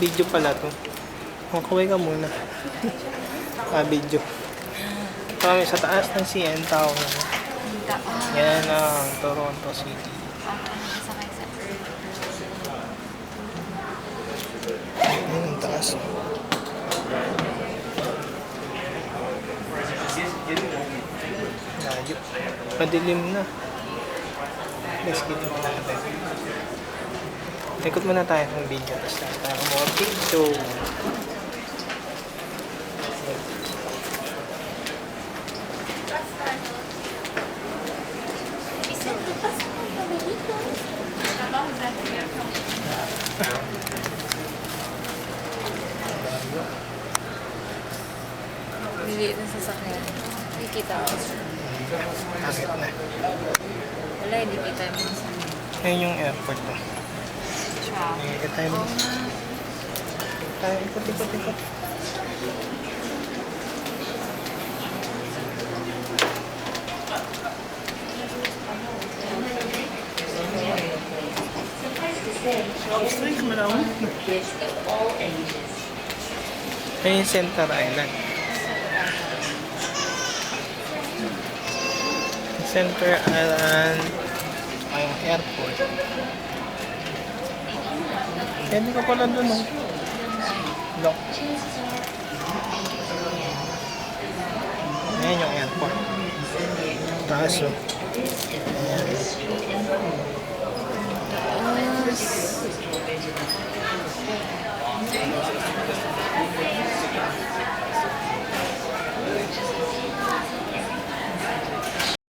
Video pala to. Kaway ka muna. Video. Ito kami sa taas ng CN Tower. Yan ang Toronto City. Yan ang taas. Layo. Madilim na. Let's get it natin. Ikot muna tayo ng video. Tapos tayo mga picture. Liliit na sasakyan. Kikita ko. Agit na. Wala, hindi kita yung mga sasakyan. Ayun yung airport to. Siya. Ikot tayo mo. Tayo, ikot. Straight mo na ako. Ayun yung Center Island. Center Island ay airport. Hindi ka pala doon, no? Lock. Ayan yung airport. Taas, oh.